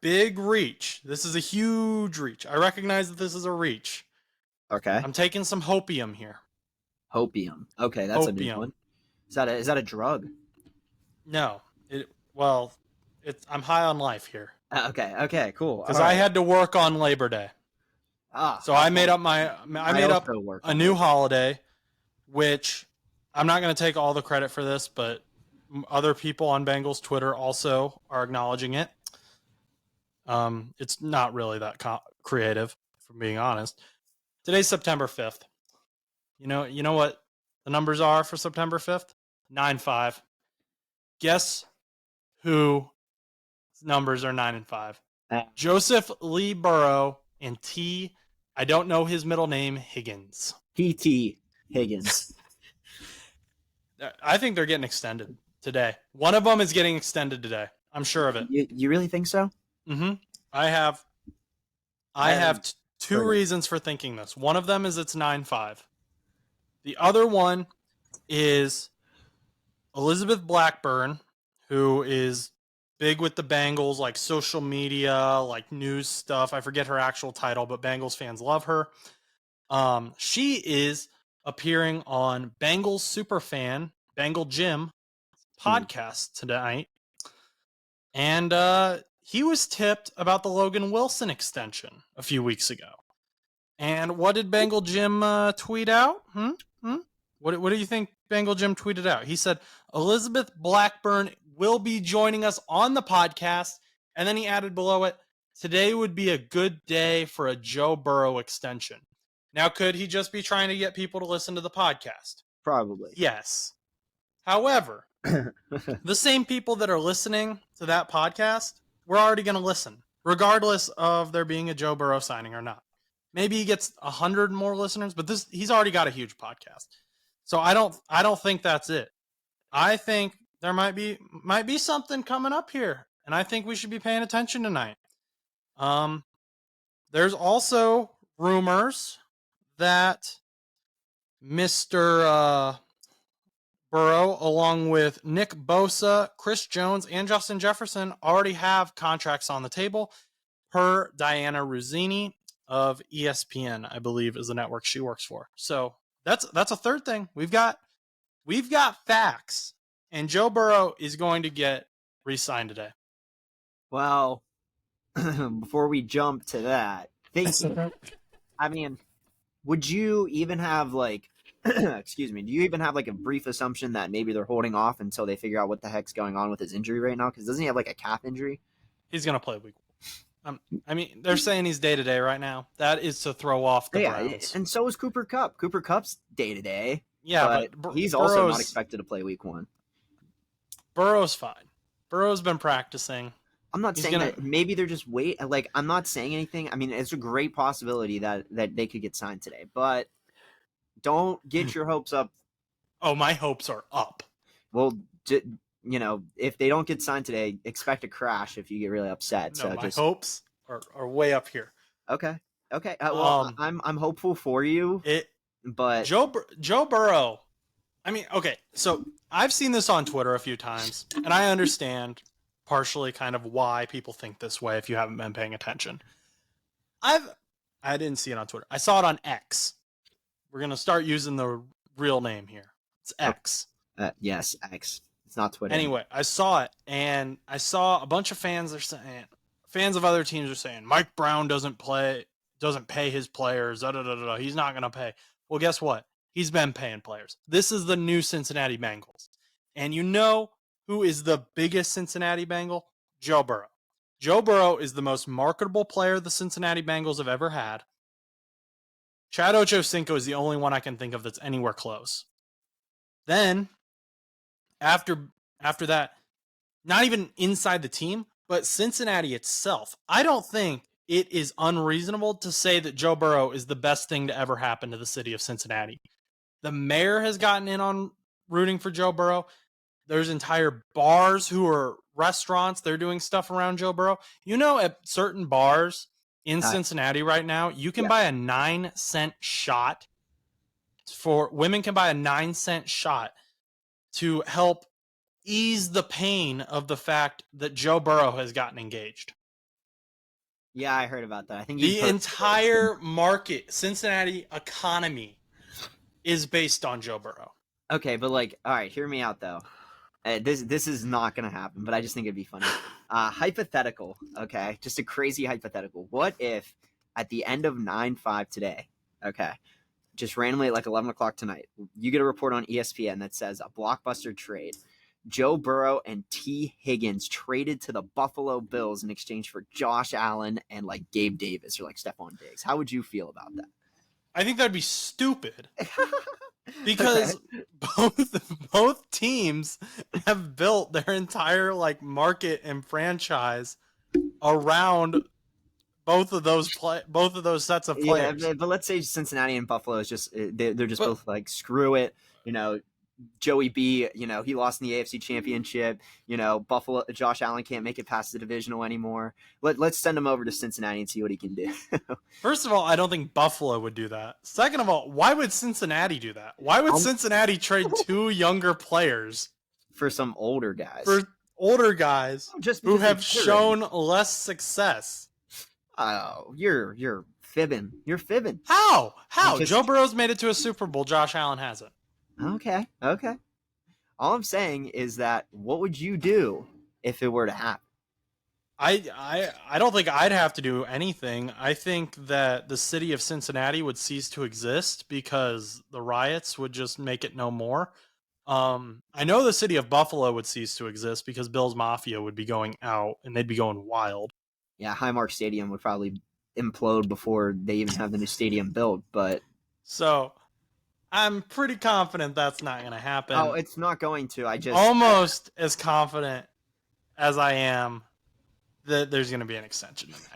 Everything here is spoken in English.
big reach. This is a huge reach. I recognize that this is a reach. Okay. I'm taking some hopium here. Hopium. Okay, that's a new Hopium. one. Is that a drug? No. I'm high on life here. Okay, cool. Because All I right. had to work on Labor Day. So How I made fun. up also work a on new Labor Day. holiday, which I'm not going to take all the credit for this, but other people on Bengals Twitter also are acknowledging it. It's not really that creative, if I'm being honest. Today's September 5th. You know what the numbers are for September 5th? 9-5. Guess who numbers are 9 and 5? Joseph Lee Burrow and Tee, I don't know his middle name, Higgins. Tee Higgins. I think they're getting extended today. One of them is getting extended today. I'm sure of it. You really think so? Mm-hmm. I have two reasons for thinking this. One of them is it's 9-5. The other one is Elizabeth Blackburn, who is big with the Bengals, like social media, like news stuff. I forget her actual title, but Bengals fans love her. She is appearing on Bengals Superfan, Bengal Jim podcast tonight. And he was tipped about the Logan Wilson extension a few weeks ago. And what did Bengal Jim tweet out? What do you think Bengal Jim tweeted out? He said, Elizabeth Blackburn will be joining us on the podcast. And then he added below it, today would be a good day for a Joe Burrow extension. Now, could he just be trying to get people to listen to the podcast? Probably. Yes. However, the same people that are listening to that podcast, we're already going to listen, regardless of there being a Joe Burrow signing or not. Maybe he gets 100 more listeners, but he's already got a huge podcast. So I don't think that's it. I think there might be something coming up here, and I think we should be paying attention tonight. There's also rumors that Mr. Burrow, along with Nick Bosa, Chris Jones, and Justin Jefferson, already have contracts on the table, per Diana Ruzzini of ESPN, I believe is the network she works for. So that's a third thing. We've got facts, and Joe Burrow is going to get re-signed today. Well, before we jump to that, would you even have excuse me, do you even have a brief assumption that maybe they're holding off until they figure out what the heck's going on with his injury right now? Because doesn't he have a calf injury? He's going to play week 1. They're saying he's day-to-day right now. That is to throw off the Browns. And so is Cooper Kupp. Cooper Kupp's day-to-day. Yeah, but he's also not expected to play week 1. Burrow's fine. Burrow's been practicing. I'm not saying that maybe they're just I'm not saying anything. I mean, it's a great possibility that they could get signed today, but don't get your hopes up. Oh, my hopes are up. Well, if they don't get signed today, expect a crash if you get really upset. No, my hopes are way up here. Okay. Well, I'm hopeful for you. But Joe Burrow. Okay, so I've seen this on Twitter a few times, and I understand partially kind of why people think this way if you haven't been paying attention. I didn't see it on Twitter. I saw it on X. We're going to start using the real name here. It's X. Yes, X. It's not Twitter. Anyway, I saw it, and I saw a bunch of fans of other teams are saying, Mike Brown doesn't pay his players. He's not going to pay. Well, guess what? He's been paying players. This is the new Cincinnati Bengals. And you know who is the biggest Cincinnati Bengal? Joe Burrow. Joe Burrow is the most marketable player the Cincinnati Bengals have ever had. Chad Ochocinco is the only one I can think of that's anywhere close. Then, after that, not even inside the team, but Cincinnati itself, I don't think it is unreasonable to say that Joe Burrow is the best thing to ever happen to the city of Cincinnati. The mayor has gotten in on rooting for Joe Burrow. There's entire bars who are restaurants. They're doing stuff around Joe Burrow. At certain bars in Cincinnati right now, you can buy a 9-cent shot. Women can buy a 9-cent shot to help ease the pain of the fact that Joe Burrow has gotten engaged. Yeah, I heard about that. I think you The entire market, Cincinnati economy, is based on Joe Burrow. Okay, but like, all right, hear me out though. This is not gonna happen, but I just think it'd be funny. Hypothetical, okay, just a crazy hypothetical. What if at the end of 9-5 today, okay, just randomly at like 11 o'clock tonight, you get a report on ESPN that says a blockbuster trade. Joe Burrow and Tee Higgins traded to the Buffalo Bills in exchange for Josh Allen and like Gabe Davis or like Stephon Diggs. How would you feel about that? I think that'd be stupid because Okay. both teams have built their entire like market and franchise around both of those sets of Yeah, players. but let's say Cincinnati and Buffalo is just they're just But both like screw it. Joey B, he lost in the AFC Championship. Buffalo, Josh Allen can't make it past the divisional anymore. Let's send him over to Cincinnati and see what he can do. first of all, I don't think Buffalo would do that. Second of all, why would Cincinnati do that? Why would Cincinnati trade two younger players For some older guys, for older guys just who because have shown less success? Oh, you're fibbing. You're fibbing. How? Just, Joe Burrow's made it to a Super Bowl. Josh Allen hasn't. Okay. All I'm saying is that what would you do if it were to happen? I don't think I'd have to do anything. I think that the city of Cincinnati would cease to exist because the riots would just make it no more. I know the city of Buffalo would cease to exist because Bill's Mafia would be going out and they'd be going wild. Yeah, Highmark Stadium would probably implode before they even have the new stadium built. But so I'm pretty confident that's not going to happen. Oh, it's not going to. I just almost as confident as I am that there's going to be an extension tonight.